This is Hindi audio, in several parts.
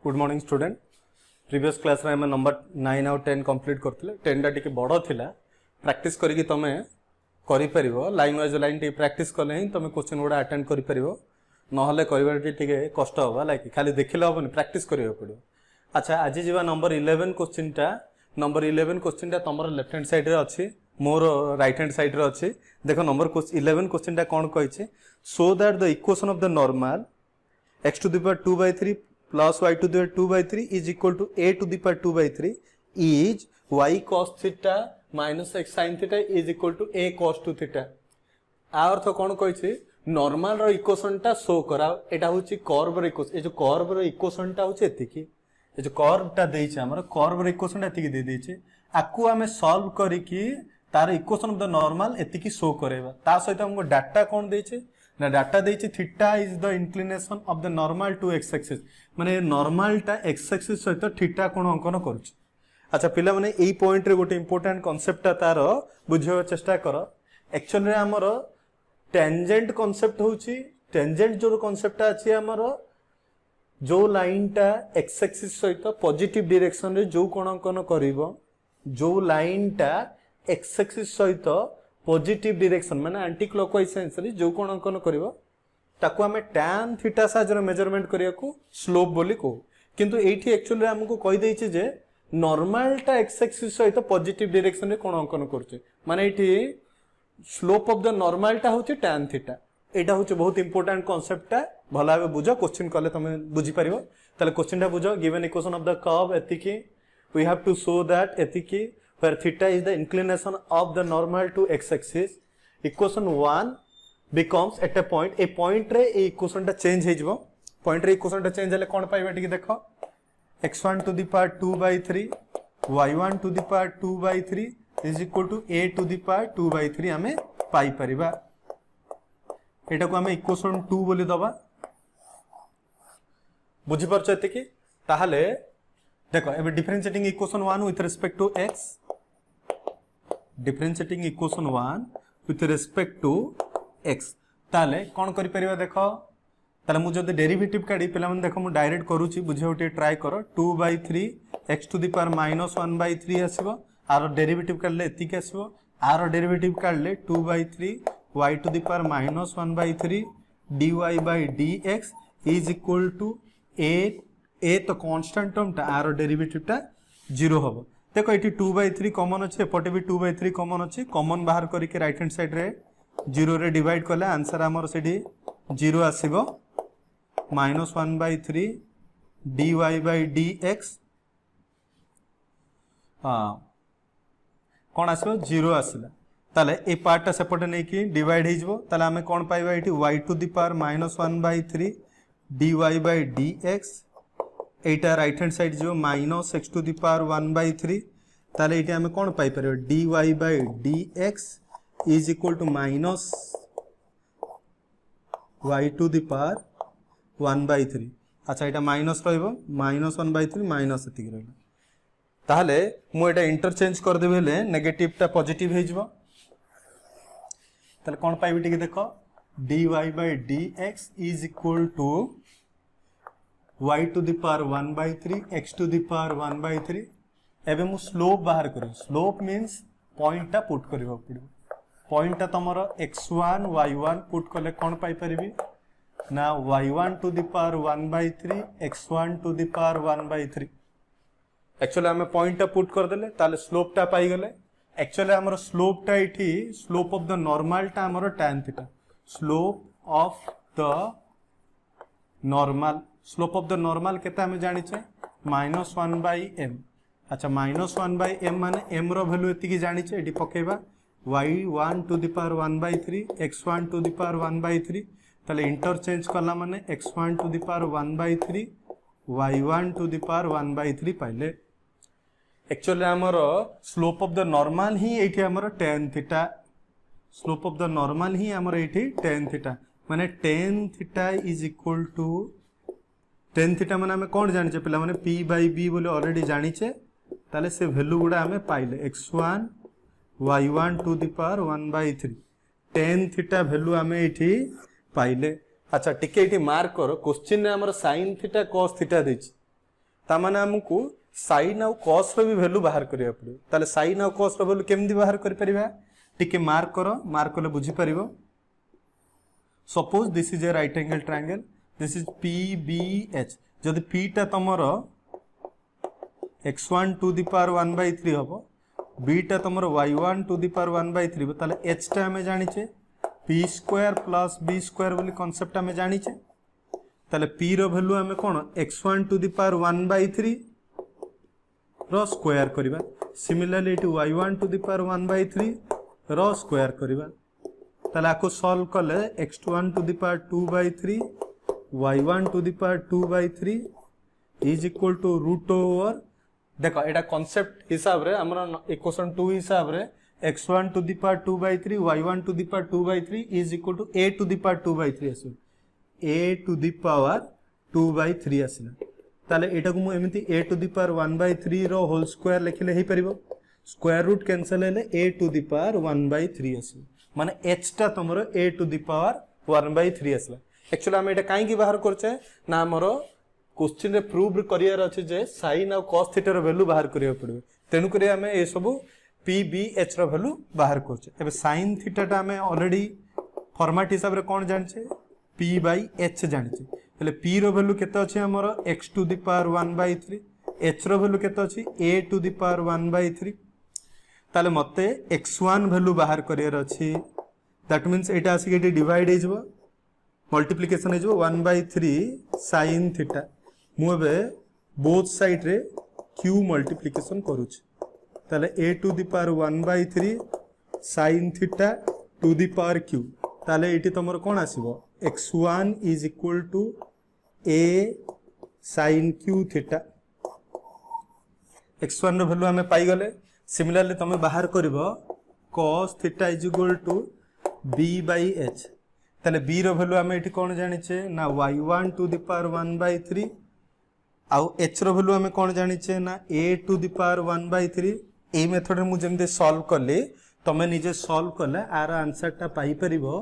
Good morning student previous class रे नंबर 9 आउ 10 कंप्लीट करथिले 10 टा टिके बड़ थिला प्रैक्टिस करिकि तमे करि परिबो लाइन वाइज लाइन टिके प्रैक्टिस कले ही तमे क्वेश्चन गुडा अटेंड करि परिबो नहले करिबा टिके कष्ट होबा लाइक खाली देखिले होबनी प्रैक्टिस करियो पड़ो। अच्छा आज जीवा नंबर 11 क्वेश्चन टा तमर लेफ्ट हैंड साइड रे अछि मोर राइट हैंड साइड रे अछि। देखो नंबर 11 क्वेश्चन टा कोन कहिछि so that the equation of the normal x to the power 2 by 3 plus y to the power 2 by 3 is equal to a to the power 2 by 3 is y cos theta minus x sin theta is equal to a cos 2 theta। आ अर्थ कोन कहिछि नॉर्मल रो इक्वेशन टा शो कराओ एटा होछि कर्व रो इक्वेशन। ए जो कर्व रो इक्वेशन टा होछि एतिकी ए जो कर्व टा देइछि हमर कर्व रो इक्वेशन एतिकी दे देइछि आकु हमें सॉल्व करिकि तार इक्वेशन ऑफ द नॉर्मल एतिकी शो करेबा। ता सहित हमको डाटा कोन देइछि ना डाटा देइछि theta is the inclination of the normal to x axis माने नॉर्मल टा एक्स एक्सिस सहित थीटा कोन अंकन करूछि। अच्छा पिला माने एई पॉइंट रे गोटे इंपोर्टेंट कांसेप्ट तार बुझियो चेष्टा करो। एक्चुअली रे हमर टेंजेंट कांसेप्ट होछि टेंजेंट जो कांसेप्ट अछि हमर जो लाइन टा एक्स एक्सिस सहित पॉजिटिव डायरेक्शन रे जो कोन अंकन करिवो जो लाइन टा एक्स एक्सिस सहित पॉजिटिव डायरेक्शन माने एंटी क्लॉकवाइज सेंस रे जो कोन अंकन करिवो ताकू हमें tan थीटा साजर मेजरमेंट करिया को स्लोप बोली को। किंतु एठी एक्चुअली हमको कहि दैछि जे नॉर्मल टा एक्स एक्सिस सहित पॉजिटिव डायरेक्शन रे कोन अंकन करछे माने एठी स्लोप ऑफ द नॉर्मल टा होछि tan थीटा। एटा होछि बहुत इंपोर्टेंट कांसेप्ट टा भला भाबे बुझो क्वेश्चन कले तमे बुझी परिबो। ताले क्वेश्चन टा बुझो given equation of the curve एतिकी we have to show that एतिकी where theta is the inclination of the normal to x-axis equation 1 becomes at a point a point रे ए equation टा change हे जिवो point रे equation टा change हले कोन पाइबा टिके देखो x1 to the power 2 by 3 y1 to the power 2 by 3 is equal to a to the power 2 by 3 हमें पाई परिबा। एटा को हमें equation 2 बोली दबा बुझी परछ एतिकी। ताहले देखो एबे differentiating equation 1 with respect to x differentiating equation 1 with respect to x ताले कोन करि परिबा देखो ताले मु जदि डेरिवेटिव काढी पेला मन देखो मु डायरेक्ट करूची बुझेउटी ट्राई करो 2/3 x टू द पावर -1/3 आसीबो आरो डेरिवेटिव काढले एति के आसीबो आरो डेरिवेटिव काढले 2/3 y to the power -1/3 dy/dx is equal to a तो कांस्टेंट टर्म ता आरो डेरिवेटिव टा 0 हबो। देखो एठी 2/3 कॉमन अछि एपटे भी 2/3 कॉमन अछि कॉमन बाहर करि के राइट हैंड साइड रे 0 रे डिवाइड करले आंसर हमर सेठी 0 आसीबो -1/3 dy/dx कोन आसीबो 0 आसीला ताले ए पार्ट ता सेपटे नै कि डिवाइड हे जिवो ताले हमें कोन पाइबा एठी y to the power -1/3 dy/dx एटा राइट हैंड साइड जो -x टू द पावर 1/3 ताले एटा हमें कोन पाई परबो dy/dx is equal to -y to the power 1/3। अच्छा एटा माइनस रहइबो -1/3 माइनस एति रहइबो ताले मु एटा इंटरचेंज कर देबे ले नेगेटिव टा पॉजिटिव हे जिवो ताले कोन पाइबे टिके देखो dy/dx is equal to y to the power 1/3 x to the power 1/3 एबे मु स्लोप बाहर करू स्लोप मींस पॉइंट टा पुट करबो पड़ो पॉइंट टा तमरो x1 y1 पुट करले कोन पाई परबी ना y1 to the power 1/3 x1 to the power 1/3 actually हमें पॉइंट टा पुट कर देले ताले स्लोप टा पाई गले। एक्चुअली हमरो स्लोप टा इठी स्लोप ऑफ द नॉर्मल टा हमरो tan theta slope of the normal slope of the normal केता हमें जानि छै -1/m। अच्छा -1/m माने m रो वैल्यू एति की जानि छै एठी पकेबा y1 to the power 1/3 x1 to the power 1/3 तले इंटरचेंज करला माने x1 to the power 1/3 y1 to the power 1/3 पाइले। एक्चुअली हमरो स्लोप ऑफ द नॉर्मल ही एठी हमरो tan theta slope of the normal ही हमरो एठी tan थीटा माने tan theta is equal to tan theta माने हमें कोन जानि छै पिला माने p/b बोले ऑलरेडी जानि छै ताले से वैल्यू गुडा हमें पाइले x1 y1 to the power 1/3 tan theta value हमें एठी पाइले। अच्छा टिके एठी मार्क करो क्वेश्चन ने हमर sin थीटा cos थीटा देछि तामाने हमको साइन आउ कॉस रो भी वैल्यू बाहर करिया पड़ो ताले साइन आउ कॉस रो वैल्यू केमदी बाहर करि परिबा टिके मार्क करो मार्क करले बुझी परिबो suppose this is a right angle triangle this is PBH जदि p टा तमरो x1 टू द पावर 1/3 हबो b टा तमरो y1 टू द पावर 1/3 ताले h टा हमें जानिचे p² प्लस b² बोली कांसेप्ट हमें जानिचे ताले p रो वैल्यू हमें कोन x1 टू द पावर 1/3 रो स्क्वायर करिबा similarly it y1 to the power 1/3 रो स्क्वायर करिबा ताले आको सॉल्व करले x1 to the power 2/3 y1 to the power 2/3 is equal to root over देखो एटा कांसेप्ट हिसाब रे हमरा इक्वेशन 2 हिसाब रे x1 to the power 2/3 y1 to the power 2/3 is equal to a to the power 2/3 आसु a टू द पावर 2/3 आसिला ताले एटा को मु एमिति a टू द पावर 1/3 रो होल स्क्वायर लिखले हे परिबो स्क्वायर रूट कैंसिल हेले a टू द पावर 1/3 आसु माने h टा तमरो a टू द पावर 1/3 आसला एक्चुअली हम एटा काई की बाहर करछे ना हमरो क्वेश्चन रे प्रूव करियर अछि जे sin और cos थीटा रो वैल्यू बाहर करियो पड़बे तेनु करी हमें ए सब PBH रो वैल्यू बाहर करछे एबे sin थीटा टा हमें ऑलरेडी फॉर्मेट हिसाब रे कोन जानछे P/H जानछे એટલે P रो वैल्यू केते अछि हमरो x to the power 1/3 h रो वैल्यू केते अछि a टू द पावर 1/3 ताले मते x1 वैल्यू बाहर करियर अछि दैट मींस एटा आसी के डिवाइड हे जबो मल्टीप्लिकेशन हे जबो 1/3 sin थीटा मु एबे बोथ साइड रे q मल्टीप्लिकेशन करूछ ताले a to the power 1/3 sin theta to the power q ताले एटी तमरो कोन आसीबो x1 is equal to a sin q theta x1 रो वैल्यू हमें पाई गले सिमिलरली तमे बाहर करबो cos theta is equal to b/h ताले b रो वैल्यू हमें एटी कोन जानिचे ना y1 टू द पावर 1/3 आउ h रो वैल्यू हमें कोन जानिचे ना a टू द पावर 1/3 ए मेथड रे मु जेमते सॉल्व करली तमे निजे सॉल्व करले आर आंसर टा पाई परिबो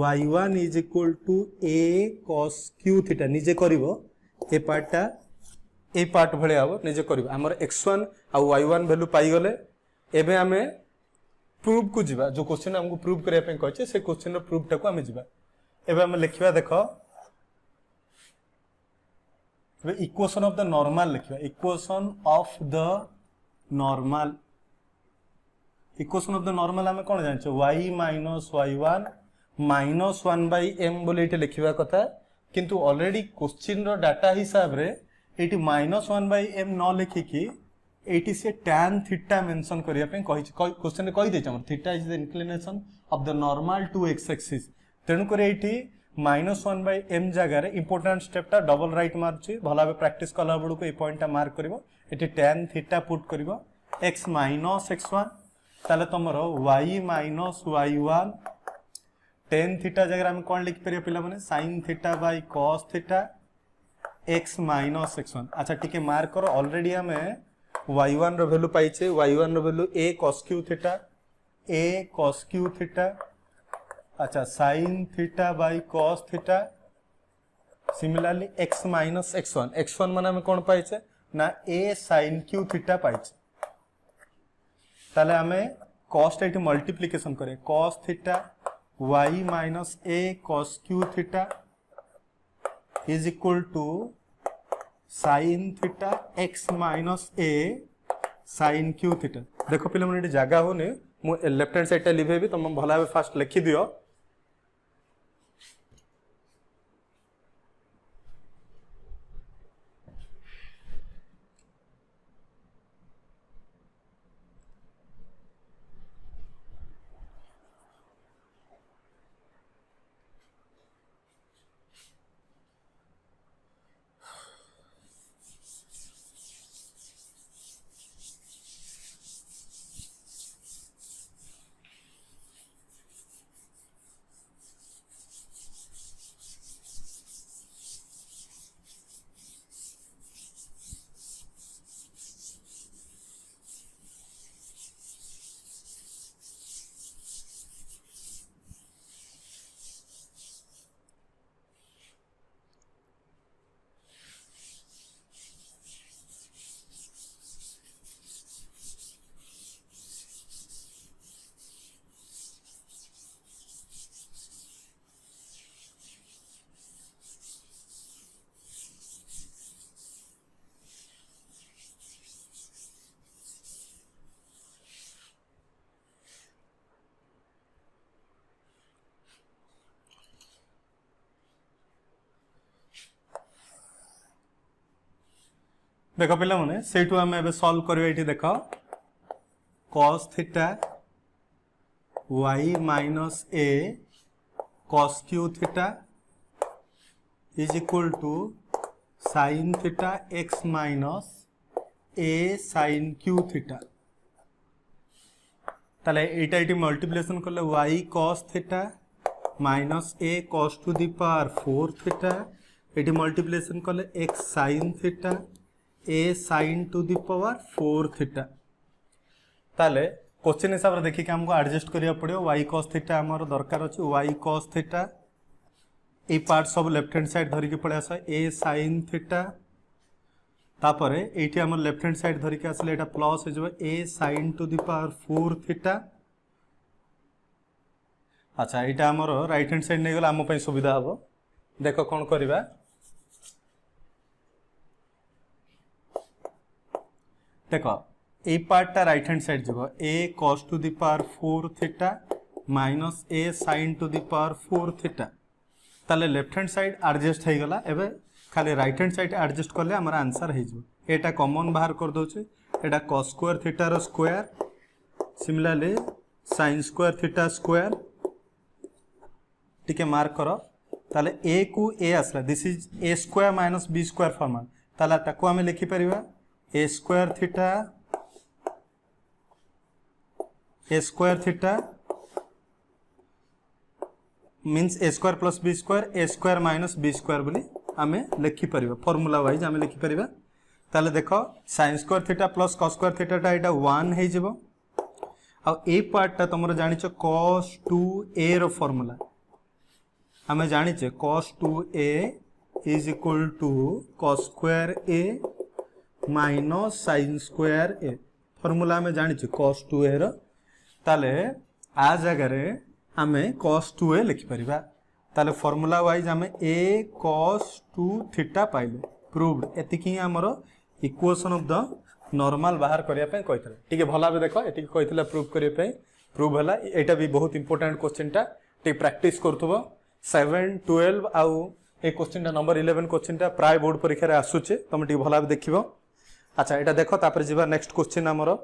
y1 is equal to a cos q theta निजे करिवो ए पार्ट भले आबो निजे करिवो हमर x1 आ y1 वैल्यू पाई गले एबे हमें प्रूव को जिबा जो क्वेश्चन हमको प्रूव करिया पे कहचे से क्वेश्चन रो प्रूफ टा को हमें जिबा एबे हम लिखिबा देखो एबे इक्वेशन ऑफ द नॉर्मल लिखिबा equation of the normal equation of the normal हमें कोन जानछो y minus y1 minus 1/m बोले इटे लिखिबा कथा किंतु ऑलरेडी क्वेश्चन रो डाटा हिसाब रे एटी माइनस 1/m न लिखि कि एटी से tan थीटा मेंशन करिया पे कहि क्वेश्चन रे कहि दे हम theta is the inclination of the normal to x axis तेनु करे एटी माइनस 1/m जगह रे इंपोर्टेंट स्टेप टा डबल राइट मारछि भला बे प्रैक्टिस कला बडू को ए पॉइंट टा मार्क करबो एटी tan थीटा पुट करबो x माइनस x1 ताले तमरो y minus y1 tan theta जगह हम कोन लिख परिया पिला माने sin theta by cos theta x minus x1 अच्छा ठीक है मार्क करो ऑलरेडी हमें y1 रो वैल्यू पाइछे y1 रो value a cos q theta अच्छा sin theta by cos theta similarly x minus x1 माने हमें कोन पाइछे ना a sin q थीटा पाइछे ताले हमें cos एटी मल्टीप्लिकेशन करे cos theta y minus a cos q theta is equal to sin theta x minus a sin q theta देखो पिले मन जगह होने मु लेफ्ट हैंड साइड टा लिखेबी तुम भला भाबे फास्ट लिखि दियो देख पिला माने सेठू आम ए सल्व करवा ये देख cos theta y minus a cos q theta is equal to sin theta x minus a sin q theta ताले एटा एटी मल्टीप्लिकेशन करले y cos थीटा minus a cos to the power 4 theta एटी मल्टीप्लिकेशन करले x sin theta a sin to the power 4 theta ताले क्वेश्चन हिसाब रे देखि के हमको एडजस्ट करिया पड़ियो y cos थीटा हमर दरकार अछि y cos थीटा ए पार्ट सब लेफ्ट हैंड साइड धरि के पड़े आसा a sin थीटा तापरे एटी हमर लेफ्ट हैंड साइड धरि के आसले एटा प्लस हो जबो a sin to the power 4 theta अच्छा एटा हमर राइट हैंड साइड नै गेला हम पई सुविधा हबो देखो कोन करबा देखो ए पार्टा राइट हैंड साइड जब a cos to the power 4 theta minus a sin to the power 4 theta ताले लेफ्ट हैंड साइड एडजस्ट हो गला एबे खाली राइट हैंड साइड एडजस्ट करले हमर आंसर हो जबो एटा कॉमन बाहर कर दउछे एटा cos स्क्वायर थीटा रो square similarly sin square theta square टिके मार्क करो ताले a को a आसला this is a square minus b square form ताला ताको हमें लिखि परिबा a square theta means a square plus b square a square minus b square बोली आमे लिखि परिबा फार्मूला वाइज आमे लिखि परिबा ताले देखो sin square theta plus cos square theta टा एटा 1 हे जिवो आ ए पार्ट टा तमरो जानिचो cos 2a रो फार्मूला आमे जानिचे cos 2a is equal to cos square a minus sin square a formula आमे जानिचे cos 2a रो ताले आ जगह रे आमे cos 2a लिखि परिबा ताले फार्मूला वाइज आमे a cos 2 थीटा पाइले प्रूव्ड एतिकी हमरो इक्वेशन ऑफ द नॉर्मल बाहर करिया पे कहितले ठीक भला बे देखो एतिकी कहितले प्रूव करिया पे प्रूव हला एटा भी बहुत इंपोर्टेंट क्वेश्चन टा ठीक प्रैक्टिस करथबो 7 12 आउ ए क्वेश्चन टा नंबर 11 क्वेश्चन टा प्राय बोर्ड परीक्षा रे आसुचे तुम ठीक भला बे देखिबो अच्छा एटा देखो तापर जिबा नेक्स्ट क्वेश्चन हमरो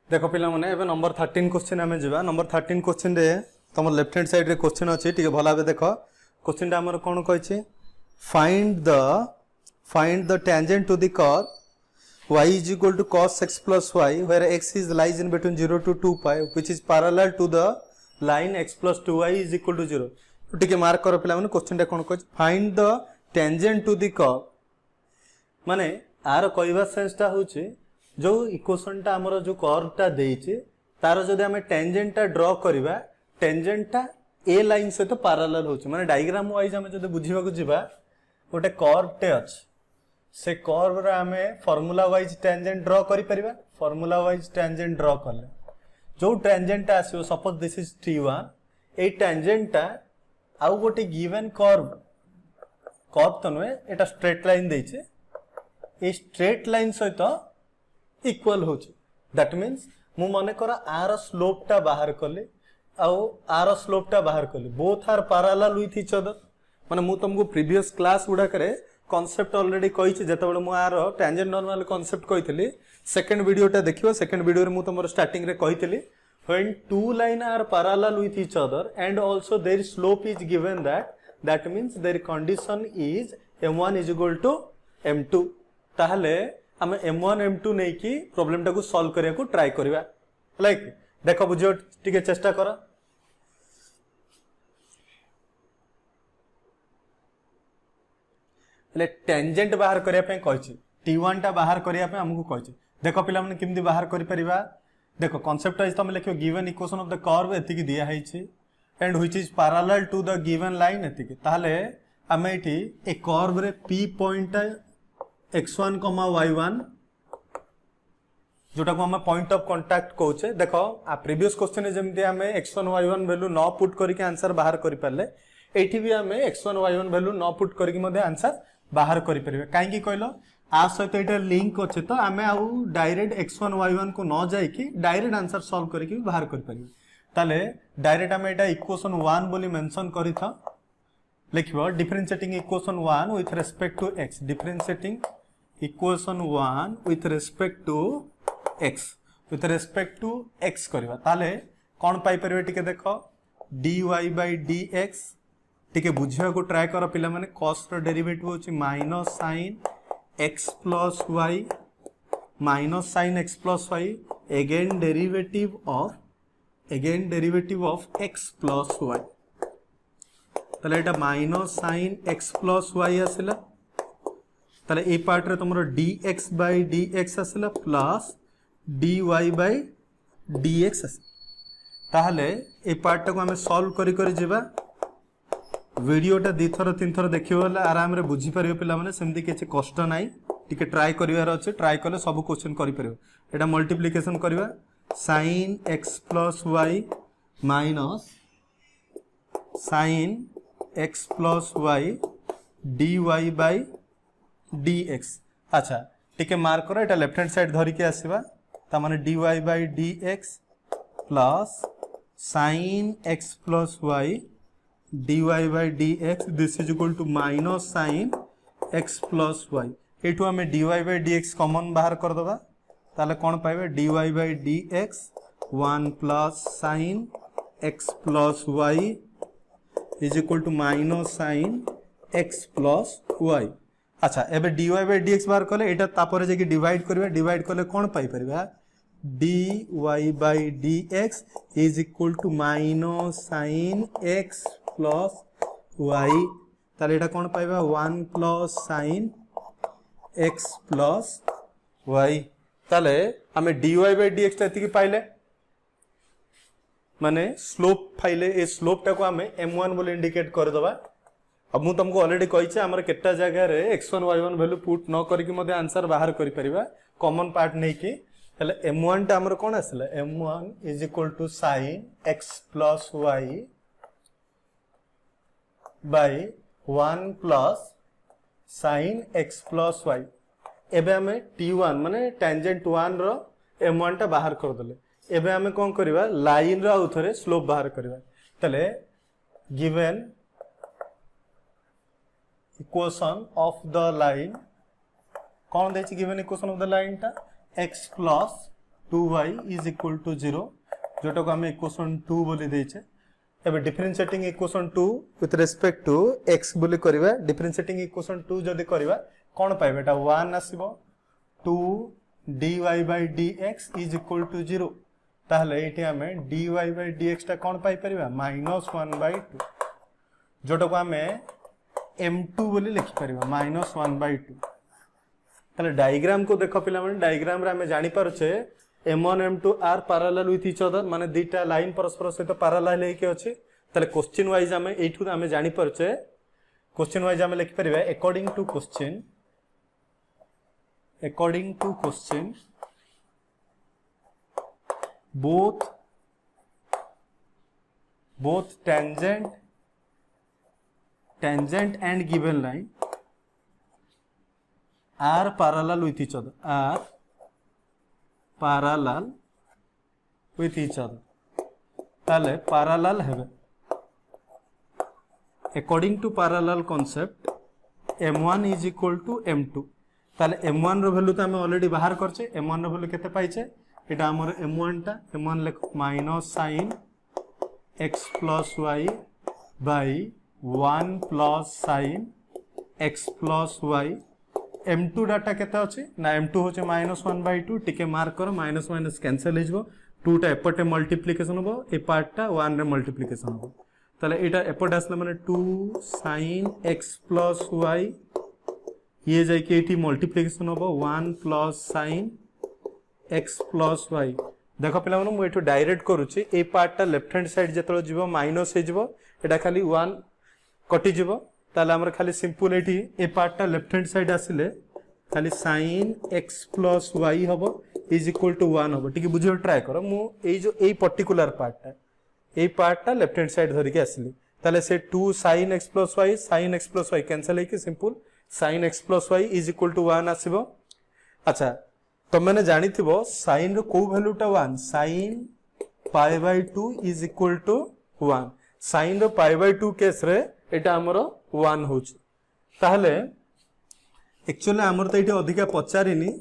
देखो पिला माने एबे नंबर 13 क्वेश्चन आमे जिबा नंबर 13 क्वेश्चन रे तमर लेफ्ट हैंड साइड रे क्वेश्चन अछि ठीक भला बे देखो क्वेश्चन टा हमर कोन कहै छै find the tangent to the curve y is equal to cos x plus y where x is lies in between 0 to 2 pi which is parallel to the line x plus 2y is equal to 0 ठीक मार्क करो पिला माने क्वेश्चन टा कोन कहै छै find the tangent to the curve माने आर कहबा सेंस टा होछि जो इक्वेशन टा हमर जो कर्व टा देइछि तार जदि हमें टेंजेंट टा ड्रॉ करबा टेंजेंट टा ए लाइन सहित पैरेलल होछि माने डायग्राम वाइज हमें जदि बुझिबा को जिबा गोटे कर्व टे अछि से कर्व रे हमें फार्मूला वाइज टेंजेंट ड्रॉ करि परिबा फार्मूला वाइज टेंजेंट ड्रॉ करले जो टेंजेंट टा आसीओ सपोज दिस इज t1 ए टेंजेंट टा आउ गोटे गिवन कर्व तो नुए एटा स्ट्रेट लाइन देइछे ए स्ट्रेट लाइन सहित इक्वल होछि दैट मींस मु माने कर आर स्लोप टा बाहर करले आउ आर स्लोप टा बाहर करले both are parallel with each other माने मु तुमको प्रीवियस क्लास गुडा करे कांसेप्ट ऑलरेडी कहि छि जेतबेले मु आर टेंजेंट नॉर्मल कांसेप्ट कहितली सेकंड वीडियो टा देखियो सेकंड वीडियो रे मु तमर स्टार्टिंग रे कहितली when two line are parallel with each other and also their slope is given that means their condition is m1 is equal to m2 ताहले हमें m1 m2 नै कि प्रॉब्लम टा को सॉल्व करिया को ट्राई करबा लाइक देखो बुझियो ठीक चेष्टा करा ले टेंजेंट बाहर करिया पे कहै छी t1 टा बाहर करिया पे हमकु कहै छी देखो पिला माने किमदी बाहर करि परिबा देखो कांसेप्ट वाइज तुम लिखो given equation of the curve एतिकी दिया है छी and which is parallel to the given line एतिकी ताहले हमें एठी ए कर्व रे p पॉइंट x1, y1 जोटा को हम पॉइंट ऑफ कांटेक्ट कहउछे देखो आ प्रीवियस क्वेश्चन जेमति हमें x1 y1 वैल्यू न पुट करके आंसर बाहर करि परले एठी भी हमें x1 y1 वैल्यू न पुट करके मध्ये आंसर बाहर करि परबे काहे की कहलो आ सहित एटा लिंक अछि तो हमें आउ डायरेक्ट x1 y1 को न जाय कि डायरेक्ट आंसर सॉल्व करके बाहर कर परिबे ताले डायरेक्ट हमें एटा इक्वेशन 1 बोली मेंशन करि था लिखबो differentiating equation 1 with respect to x differentiating equation 1 with respect to x करबा ताले कोन पाई परबे टिके देखो dy by dx टिके बुझिया को ट्राई करो पिला माने cos रो डेरिवेटिव होची minus sin x plus y minus sin x plus y again derivative of x plus y तले एटा minus sin x plus y आसिला तले ए पार्ट रे तुमरो dx by dx आसिला plus dy by dx आसिला ताहले ए पार्ट को हमें सॉल्व करी जिबा वीडियो टा दी थर तीन थर देखियो वाला आराम रे बुझी परियो पिला माने सेमती किछि कष्ट नाही टिके ट्राई करिवार अछि ट्राई करले सब क्वेश्चन करि परियो एटा मल्टीप्लिकेशन करबा sin x plus y minus sin x plus y dy by dx अच्छा टिके मार्क करो एटा लेफ्ट हैंड साइड धरि के आसीबा ता माने dy by dx plus sin x plus y dy by dx this is equal to minus sin x plus y एठू हमें dy by dx कॉमन बाहर कर दबा ताले कोन पाइबे dy by dx 1 plus sin x plus y is equal to minus sin x plus y अच्छा एबे dy by dx बाहर करले एटा तापर जे कि डिवाइड करबे डिवाइड करले कोन पाई परबा dy by dx is equal to minus sin x plus y ताले एटा कोन पाइबा 1 plus sin x plus y ताले हमें dy by dx ता एतिकी पाइले माने स्लोप फाइले ए स्लोप टा को हमें m1 बोले इंडिकेट कर दबा अब मु तुमको ऑलरेडी कहि छै हमर केटा जगह रे x1 y1 वैल्यू पुट न करी कि मध्ये आंसर बाहर करि परिबा कॉमन पार्ट नै कि तले m1 टा हमर कोन आसला m1 is equal to sin x plus y by 1 plus sin x plus y एबे हमें t1 माने टेंजेंट 1 रो m1 टा बाहर कर दले एबे हमें कोन करबा लाइन रो उथरे स्लोप बाहर करबा तले given equation of the line कौन देछि given equation of the line टा x plus 2y is equal to 0 जोटा को आम इक्वेशन 2 बोली देचे एबे differentiating equation 2 with respect to x बोली करबा डिफरेंशिएटिंग इक्वेशन 2 जदी करबा कोन पाइबा एटा 1 आसीबो 2 dy by dx is equal to 0 ताहले एठी हमें dy by dx टा कोन पाई परिबा -1/2 जोटा को हमें m2 बोली लिखि परिबा -1/2 ताले डायग्राम को देखो पिला माने डायग्राम रे हमें जानि परछे m1 m2 are parallel with each other माने दीटा लाइन परस्पर सहित पैरेलल हे के अछि ताले क्वेश्चन वाइज हमें एठु हमें जानि परछे क्वेश्चन वाइज हमें लिखि परिबा according to question both tangent and given line are parallel with each other ताले parallel हेबे according to parallel concept m1 is equal to m2 ताले m1 रो वैल्यू तो हमें ऑलरेडी बाहर करछे m1 रो वैल्यू केते पाइछे एटा हमर m1 टा m1 लेख minus sin x plus y by 1 plus sin x plus y m2 data केते अछि ना m2 होचे -1/2 टिके मार्क करो माइनस माइनस कैंसिल हो 2 टा एपटे मल्टीप्लिकेशन हो ए पार्ट टा 1 रे मल्टीप्लिकेशन हो ताले एटा एपटे आसले माने 2 sin x plus y ये जाय के एठी मल्टीप्लिकेशन हो 1 plus sin x plus y देखो पिला माने मु एठो डायरेक्ट करूची ए पार्ट टा लेफ्ट हैंड साइड जेतलो जीवो माइनस हे जीवो एटा खाली 1 कटि जीवो ताले हमर खाली सिंपल एठी ए पार्ट टा लेफ्ट हैंड साइड आसिले खाली sin x plus y हबो इज इक्वल टू 1 हबो ठीक बुझियो ट्राई करो मु ए जो ए पर्टिकुलर पार्ट टा लेफ्ट हैंड साइड धरि के आसिली ताले से 2 sin x plus y cancel हे कि simple sin x plus y is equal to 1 आसीबो अच्छा तो मैंने जानी थी वो sin रो को वैल्यू टा 1 sin π/2 is equal to 1 sin रो π/2 केस रे एटा हमरो 1 होछ ताहले एक्चुअली हमर तो एठी अधिका पचारिनी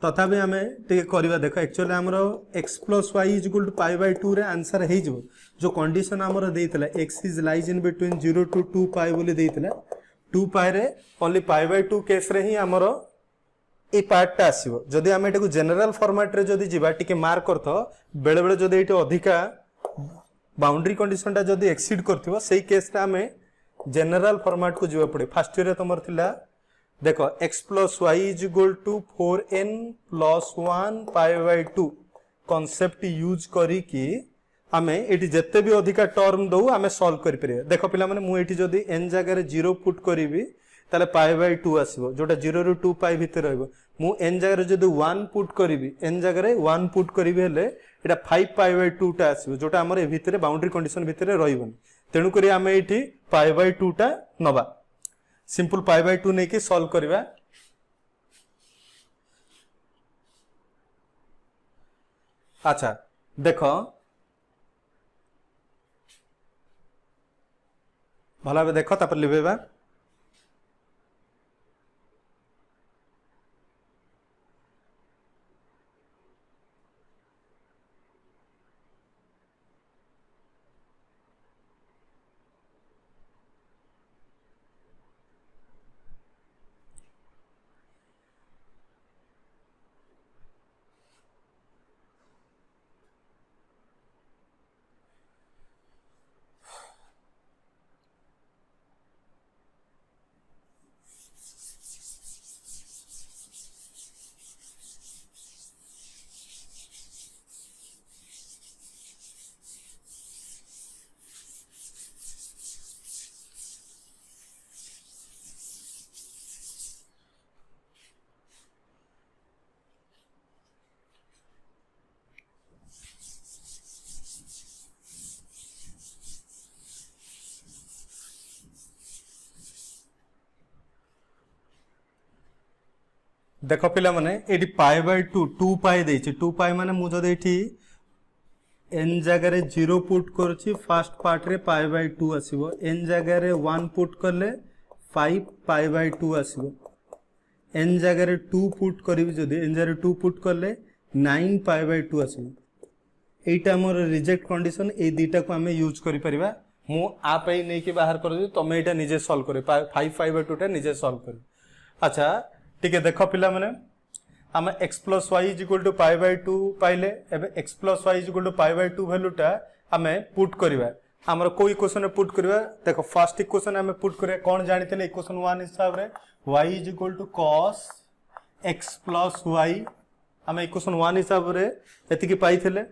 तथापि हमें टिके करबा देखो एक्चुअली हमरो x + y is equal to π/2 रे आंसर हे जो जो कंडीशन हमरो देइतला x is lies in between 0 to 2 π बोली देइतला 2 π रे ओनली π/2 केस रे ही हमरो ए पार्ट टा आसीबो जदी हम एटा को जनरल फॉर्मेट रे जदी जिबा टिके मार्क करथो बेले बेले जदी एटा अधिका बाउंड्री कंडीशन टा जदी एक्सीड करथिबो सेही केस टा हमें जनरल फॉर्मेट को जिबा पड़े फर्स्ट ईयर रे तमर थिला देखो x plus y is equal to 4n plus 1 π/2 concept use करी कि हमें एटी जत्ते भी अधिका टर्म दउ हमें सॉल्व करि परिबे देखो पिला माने मु एटी जदी n जगह रे 0 पुट करिवि ताले π/2 आसीबो जोटा 0 ରୁ 2 π भितर रहबो मु n जगह रे जदी 1 पुट करिवि n जगह रे 1 पुट करिवि हेले एटा 5 π/2 टा आसीबो जोटा हमर ए भितर बाउंड्री कंडीशन भितर रहइबो तेनु करी हमें एटी π/2 टा नबा सिंपल π/2 नै के सॉल्व करबा अच्छा देखो भला बे देखो तापर लिबेबा देखो पिला माने एटी π/2 2 π देछि 2 π माने मु जदे एठी n जगह रे 0 पुट करछि फर्स्ट पार्ट रे π/2 आसीबो n जगह रे 1 पुट करले 5 π/2 आसीबो n जगह रे 2 पुट करबी जदि n जगह रे 2 पुट करले 9 पाई बाय 2 आसो एटा मोर रिजेक्ट कंडीशन ए दुटा को आम यूज करि परिबा मु आप नहीं कि बाहर कर दे तुम एटा निजे सॉल्व कर 5 पाई बाय 2 टा निजे सॉल्व कर। अच्छा ठीक है देख पिला माने आम x plus y is equal to pi by 2 पाइले एबे x plus y is equal to pi by 2 value टा आम पुट करबा हमर को इक्वेशन पुट करबा देखो फर्स्ट इक्वेशन आम पुट करबा कोन जानितले इक्वेशन 1 हिसाब रे y is equal to cos x plus y आम इक्वेशन 1 हिसाब रे एति की पाइथिले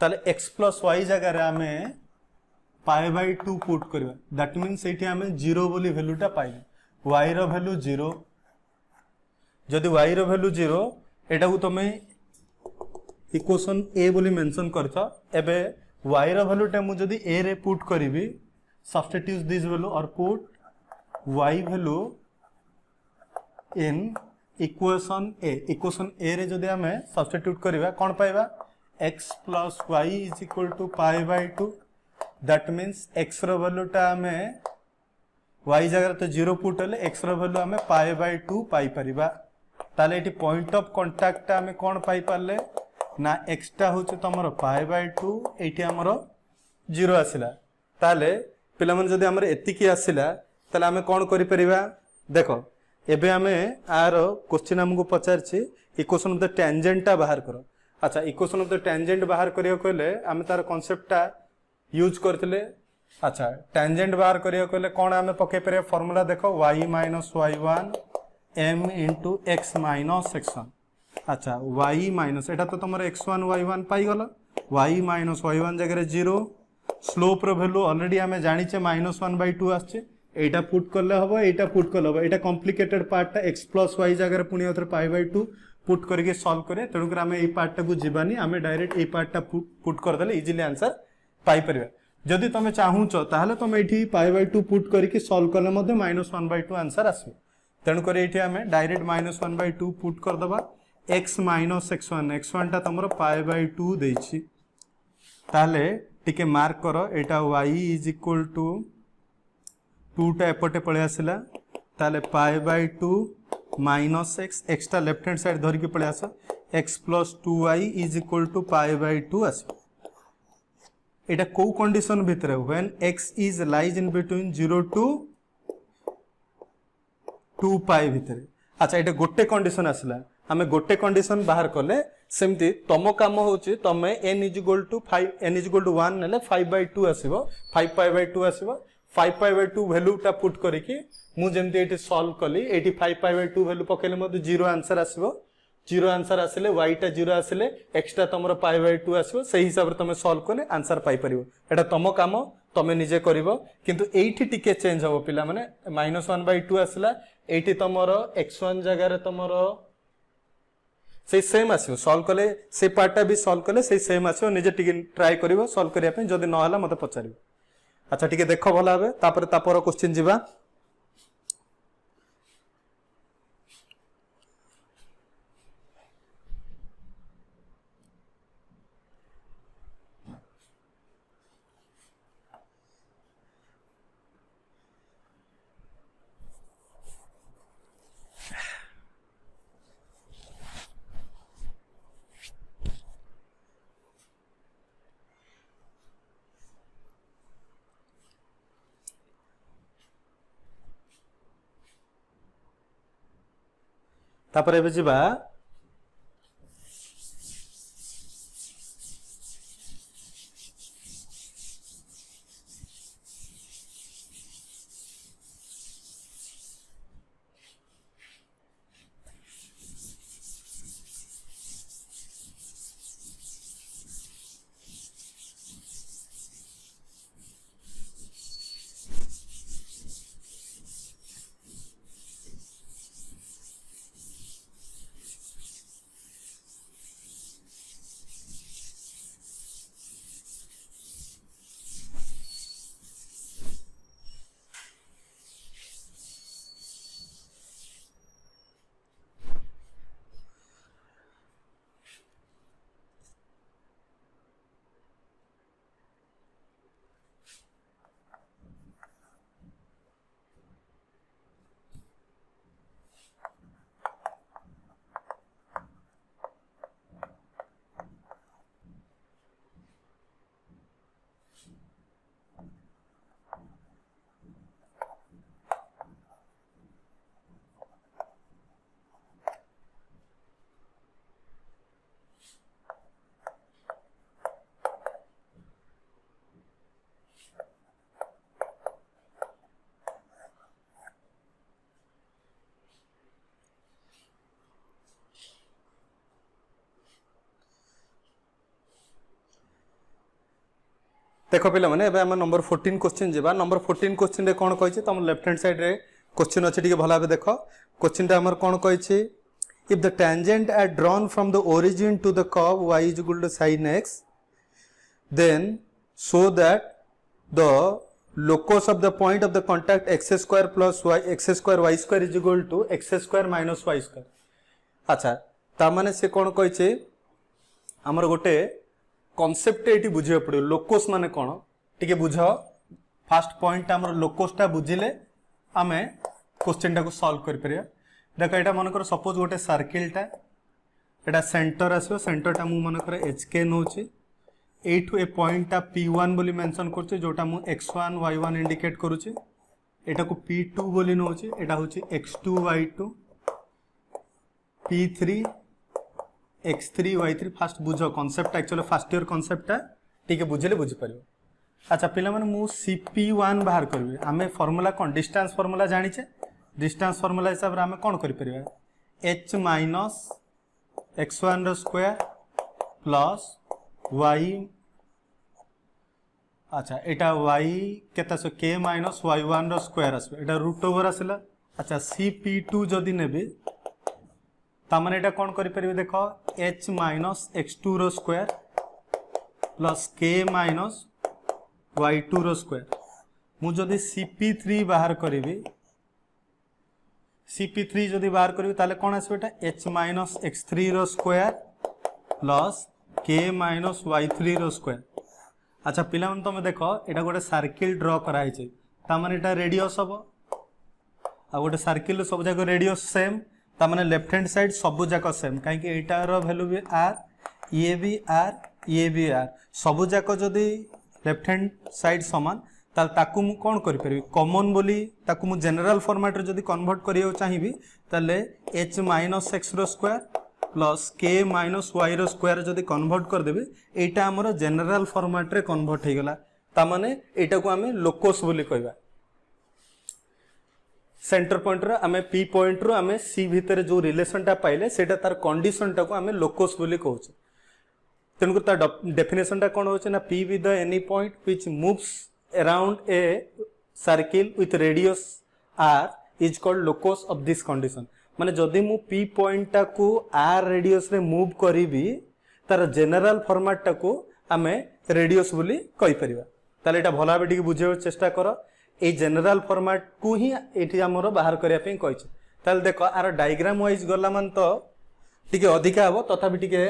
ताले x प्लस वाई जगह रे आमे पाई बाय 2 पुट करबा दैट मींस एठी आमे 0 बोली वैल्यूटा पाइले y रो वैल्यू 0 जदि y रो वैल्यू 0 एटा को तमे इक्वेशन a बोली मेंशन करथ एबे y रो वैल्यूटा मु जदि a रे पुट करिवि सब्स्टिट्यूट दिस वैल्यू और put y value in equation a रे जदि आमे सब्स्टिट्यूट करिवा कोन पाइबा x plus y is equal to pi by 2 that means x रो वैल्यू टा हमें y जगह तो 0 पुट हेले x रो वैल्यू हमें pi by 2 पाई परिबा ताले एटी पॉइंट ऑफ कांटेक्ट टा हमें कोन पाई पाले ना x टा होचे तमरो pi by 2 एटी हमरो 0 आसिला ताले पिला मन जदी हमर एति की आसिला ताले हमें कोन करि परिबा देखो एबे हमें आरो क्वेश्चन हमको पचारछि इक्वेशन ऑफ द टेंजेंट टा बाहर करो। अच्छा इक्वेशन ऑफ द टेंजेंट बाहर करियो कहले आमे तार कांसेप्ट टा यूज करथिले। अच्छा टेंजेंट बाहर करियो कहले कोन आमे पके परे फार्मूला देखो y - y1 m * x - x1। अच्छा y माइनस एटा तो तमरो x1 y1 पाई गलो y - y1 जगह रे 0 स्लोप रो वैल्यू ऑलरेडी आमे जानि छे -1/2 आछे एटा पुट करले हबो एटा पुट करले हबो एटा कॉम्प्लिकेटेड पार्ट टा x + y जगह रे पुनी अथर π/2 पुट करके सॉल्व करे तेणुक आम ये पार्टा को जीवानी आम डायरेक्ट ये पार्टा पुट करदे इजिली आंसर पाई परिबा। जदि तुम चाहूच ताहले तुम ये π/2 पुट करके सॉल्व कले मधे -1/2 आंसर आसो तेणुक ये आम डायरेक्ट -1/2 पुट करदबा x - x1 टा तुम π/2 देछि ताहले टिके मार्क करो एटा y इज इक्वल टू 2 टा एपटे पळे आसिला ताहले π/2 माइनस x टा लेफ्ट हैंड साइड धरिक पळे आस x plus 2y is equal to π/2 आस एटा को कंडीशन भितरे when x is lies in between 0 to 2 pi भितरे। अच्छा एटा गोटे कंडीशन आसला हमें गोटे कंडीशन बाहर कले सेमती तम काम होची तमे n इज इक्वल टू 1 नेले 5/2 आसीबो 5π/2 आसीबो 5π/2 वैल्यू टा पुट करिकि मु जेमती एटी सॉल्व कली 85/2 वैल्यू पकेले मते 0 आंसर आसीबो 0 आंसर आसिले y टा 0 आसिले x टा तमरो π/2 आसीबो सही हिसाब रे तमे सॉल्व कले आंसर पाई परिबो एटा तम काम तमे निजे करिवो किंतु एठी टिके चेंज होबो पिला माने -1/2 आसिला एठी तमरो x1 जगह रे तमरो से सेम आसीबो सॉल्व कले से पार्ट टा भी सॉल्व कले से सेम आसीबो निजे टिके ट्राई करिवो सॉल्व करिया पे जदी न हला मते पचारिबो। अच्छा ठीक है देखो भला हबे तापर तापर क्वेश्चन जिबा तापर एबे जिबा देख पिला माने एबे हम नंबर 14 क्वेश्चन जेबा नंबर 14 क्वेश्चन रे कोन कहै छै तुम लेफ्ट हैंड साइड रे क्वेश्चन अछि टिके भला भाबे देखो क्वेश्चन रे हमर कोन कहै छै if the tangent are drawn from the origin to the curve y is equal to sin x then show that the locus of the point of the contact x square plus y x square y square is equal to x square minus y square अच्छा ता माने से कोन कहै छै हमर गोटे कॉन्सेप्ट एटी बुझियो पड़ो लोकोस माने कोन टिके बुझ फर्स्ट पॉइंट हमर लोकोस टा बुझिले आमे क्वेश्चन टा को सॉल्व कर परिया देख एटा मन कर सपोज गोटे सर्किल टा एटा सेंटर आसो सेंटर टा मु मन कर एच के नोची एठु ए पॉइंट टा p1 बोली मेंशन करछे जोटा मु x1 y1 इंडिकेट करूची एटा को p2 बोली नोची एटा होची x2 y2 p3 x3 y3 fast बुझो concept actually first year concept टिके बुझिले बुझि परियो अच्छा पिला माने मु cp1 बाहर करबे आमे फार्मूला कोन डिस्टेंस फार्मूला जानि छे डिस्टेंस फार्मूला हिसाब रे आमे कोन करि परिबा h माइनस x1 रो स्क्वायर प्लस y अच्छा एटा y केता सो k माइनस y1 रो स्क्वायर आसबे एटा रूट ओवर आसला अच्छा cp2 जदी नेबे तामने एटा कोन करि परिबे देखो h माइनस x2 रो square plus k minus y2 रो स्क्वायर मु जदी cp3 बाहर करिबी cp3 जदी बाहर करिबी ताले कोन आसबे एटा h माइनस x3 रो square plus k minus y3 रो स्क्वायर अच्छा पिला मन तुम देखो एटा गोटे सर्किल ड्रा कराई छै तामने एटा रेडियस हबो आ गोटे सर्किल सब जगह रेडियस सेम तामने लेफ्ट हैंड साइड सब जाक सेम काहे कि एटा रो वैल्यू भी r ये भी r सब जाक जदी लेफ्ट हैंड साइड समान ताल ताकू मु कोन करि परबी कॉमन बोली ताकू मु जनरल फॉर्मेट रे जदी कन्वर्ट करियो चाहिबी ताले h माइनस x रो square plus k minus y रो स्क्वायर जदी कन्वर्ट कर देबे एटा हमरो जनरल फॉर्मेट रे कन्वर्ट हे गेला ता माने एटा को हमें लोकस बोली कहबा सेंटर पॉइंट रे हमें p पॉइंट रो हमें c भीतर जो रिलेशन टा पाइले सेटा तार कंडीशन टा को हमें लोकस बोली कहउछ तनको ता डेफिनेशन टा कोन होछ ना p with the any point which moves around a circle with radius r is called locus of this condition माने जदी मु p पॉइंट टा को r रेडियस रे मूव करिबी तार जनरल फॉर्मेट टा को हमें रेडियस बोली कहि परिबा ताले एटा भला बेटी बुझे चेष्टा करो ए जनरल फॉर्मेट को ही एठी हमरो बाहर करिया पे कहै छै ताले देखो आर डायग्राम वाइज गला मान तो टिके अधिका हबो तथापि टिके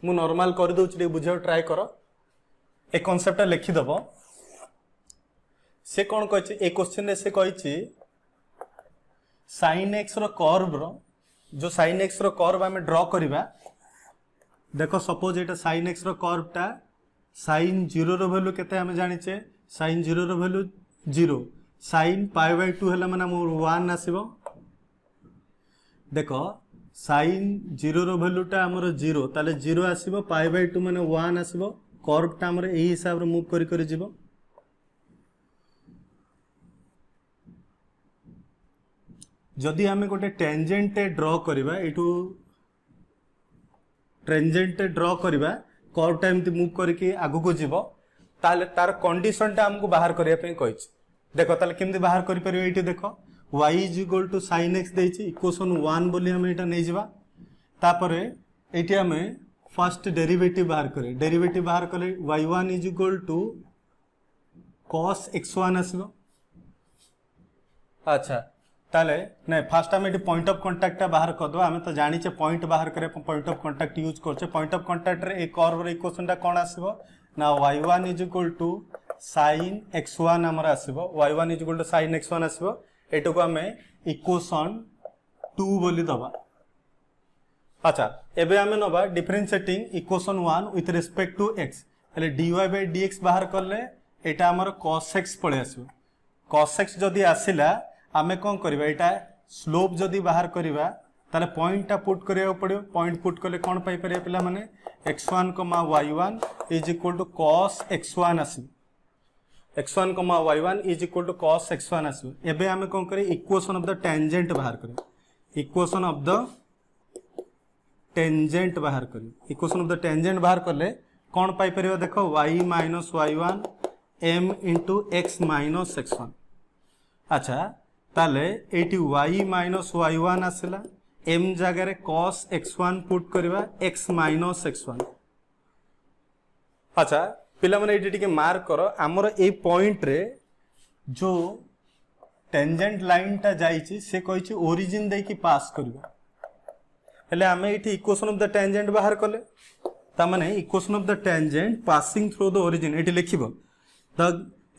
मु नॉर्मल कर दउ छि बुझे ट्राई करो ए कांसेप्ट लिखि दबो से कोन कहै छै ए क्वेश्चन रे से कहै छै sin x रो कर्व रो जो sin x रो कर्व हमें ड्रा करबा देखो सपोज एटा sin x रो कर्व टा sin 0 रो वैल्यू केते हमें जानि छे sin 0 रो वैल्यू 0 sin π/2 हला माने मोर 1 आसीबो देखो sin 0 रो वैल्यू टा हमर 0 ताले 0 आसीबो π/2 माने 1 आसीबो कर्व टा हमर एही हिसाब रे मूव करि जिवो जदि हमें गोटे टेंजेंट ड्रॉ करबा एठू टेंजेंट ड्रॉ करबा कर्व टा एमती मूव करके आगु को जीवो ताले तार कंडीशन टा हमको बाहर करिया पे कहै छै देखो ताले केमती बाहर करि परियो एठी देखो y is equal to sin x देछि इक्वेशन 1 बोली हम एटा नै जिबा तापरे एठी हमें फर्स्ट डेरिवेटिव बाहर करे y1 is equal to cos x1 आसीबो अच्छा ताले नहीं फर्स्ट हम एटी पॉइंट ऑफ कांटेक्ट बाहर कर दो हमें तो जानी छे पॉइंट बाहर करे पॉइंट ऑफ कांटेक्ट यूज करछे पॉइंट ऑफ कांटेक्ट रे एक कर्व रे इक्वेशन टा कोन आसीबो ना y1 is equal to sin x1 हमर आसीबो y1 is equal to sin x1 आसीबो एटो को हमें इक्वेशन 2 बोली दबा अच्छा एबे हमें नबा differentiating equation 1 with respect to x એટલે dy/dx बाहर करले एटा हमर cos x पळे आसीबो cos x जदी आसिला आमे कोन करबा एटा स्लोप जदी बाहर करबा ताले पॉइंट टा पुट करिया पड़ियो पॉइंट पुट करले कोन पाई परिया पिला माने x1, y1 is equal to cos x1 आसी x1, y1 is equal to cos x1 आसी एबे हमें कोन करे इक्वेशन ऑफ द टेंजेंट बाहर करे इक्वेशन ऑफ द टेंजेंट बाहर करे इक्वेशन ऑफ द टेंजेंट बाहर करले कोन पाई परियो देखो y minus y1 m into x minus x1 अच्छा ताले एटी y माइनस y1 आसला m जगह cos x1 पुट करवा x माइनस x1 अच्छा पिला माने एटी मार्क करो आमर ए पॉइंट रे जो टेंजेंट लाइन टा जाइछि से कहिछि ओरिजिन दे की पास करबा हेले आमे एटी इक्वेशन ऑफ द टेंजेंट बाहर कले ता माने equation of the tangent passing through the origin एटी लिखिबो the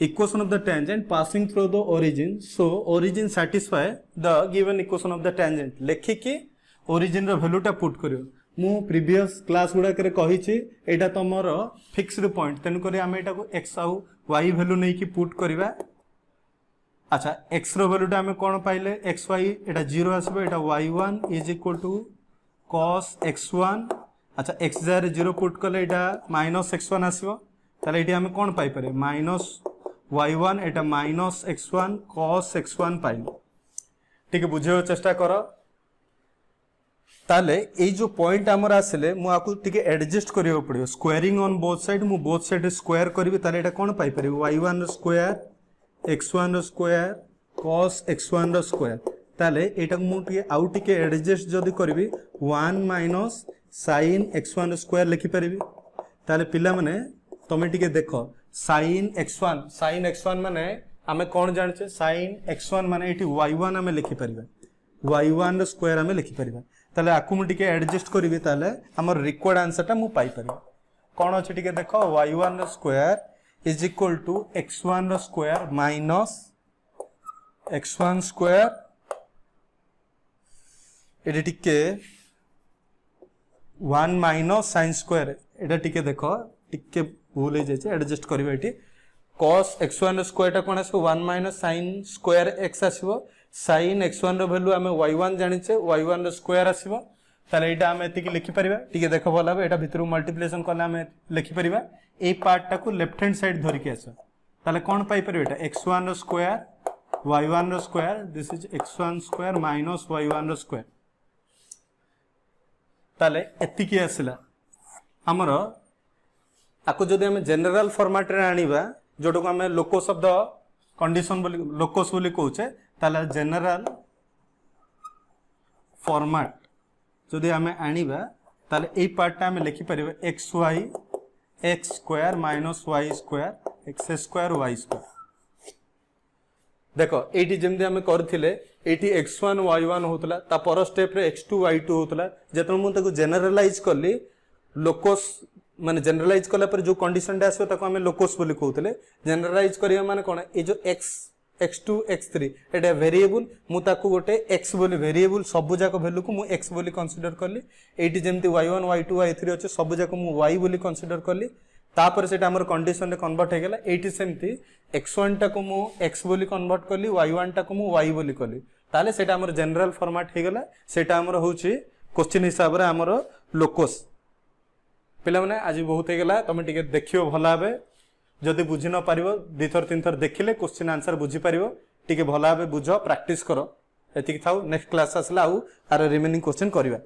equation of the tangent passing through the origin so origin satisfy the given equation of the tangent लेखि कि ओरिजिन रो वैल्यू टा पुट करियो मु प्रीवियस क्लास गुडा करे कहिछि एटा तमर फिक्स्ड पॉइंट तेनु करी आमे एटा को x आउ y वैल्यू नै कि पुट करबा अच्छा x रो वैल्यू टा आमे कोन पाइले xy Etah 0 आसीबो Etah y1 is equal to cos x1 अच्छा x जरे 0 पुट करले एटा माइनस x1 आसीबो ताले एटी आमे कोन पाइ पारे माइनस y1 एटा माइनस x1 cos x1 पाइले ठीक है बुझेव चेष्टा करो ताले ए जो पॉइंट आमर आसले मु आकु टिके एडजस्ट करियो पड़ियो स्क्वायरिंग ऑन बोथ साइड मु बोथ साइड स्क्वायर करबी ताले एटा कोन पाइ परिबो y1 रो स्क्वायर x1 रो स्क्वायर cos x1 रो स्क्वायर ताले एटा मु टिके आउ टिके एडजस्ट जदी करबी 1 माइनस sin x1 रो स्क्वायर लिखि परिबी ताले पिला माने तमे टिके देखो sin x1 माने आमे कोन जानछे sin x1 माने एटी y1 आमे लिखि परिबा y1 रो स्क्वायर आमे लिखि परिबा ताले आकु मु टिके एडजस्ट करबी ताले हमर रिक्वायर्ड आंसर टा मु पाई परिबा कोन अछि टिके देखो y1 रो square is equal to x1 रो स्क्वायर माइनस x1 स्क्वायर एडी टिके 1 माइनस sin स्क्वायर एटा टिके देखो टिके भूल हे जाय एडजस्ट करबे एटी cos x1 रो स्क्वायर टा कोन आसो 1 minus sin square x आसीबो sin x1 रो वैल्यू आमे y1 जानिचे y1 रो स्क्वायर आसीबो ताले एटा आमे एति लिखि परिबा ठीक है देखो भला एटा भितरु मल्टीप्लिकेशन करले आमे लिखि परिबा ए पार्ट टा को लेफ्ट हैंड साइड धरि के आसो ताले कोन पाई परिबा एटा x1 रो स्क्वायर y1 रो square this is x1 square minus y1 रो स्क्वायर ताले एति की आसला हमर आको जदि आमे जनरल फॉर्मेट रे आनिबा जोटो को आमे लोको शब्द कंडीशन बोली लोकोस बोली कहूचे ताले जनरल फॉर्मेट जदि आमे आनिबा ताले ए पार्ट आमे लिखि परिबा xy x square minus y square x square y square देखो एटी जेमदि आमे करथिले एटी x1 y1 होतला ता पर स्टेप रे x2 y2 होतला जेतन मु ताको जनरलाइज करली लोकोस माने जनरलाइज कला पर जो कंडीशन डा आसो ताको हमें लोकोस बोली कहउतले जनरलाइज करिया माने कोन ए जो x x2 x3 एटा वेरिएबल मु ताको गोटे x बोली वेरिएबल सब जाक वैल्यू को मु x बोली कंसीडर करली एटी जेमति y1 y2 y3 अछि सब जाक मु y बोली कंसीडर करली तापर सेटा हमर कंडीशन रे कन्वर्ट हे गेला एटी सेमति x1 टा को मु x बोली कन्वर्ट करली y1 टा को मु y बोली करली ताले सेटा हमर जनरल फॉर्मेट हे गेला सेटा हमर होची क्वेश्चन हिसाब रे हमर लोकोस पिला माने आज बहुत हे गेला तमे टिके देखियो भला बे जदि बुझी न पारिबो दि थर तीन थर देखिले क्वेश्चन आंसर बुझी पारिबो टिके भला बे बुझो प्रैक्टिस करो एतिक थाउ नेक्स्ट क्लास आसला आउ आर रिमेनिंग क्वेश्चन करिबा।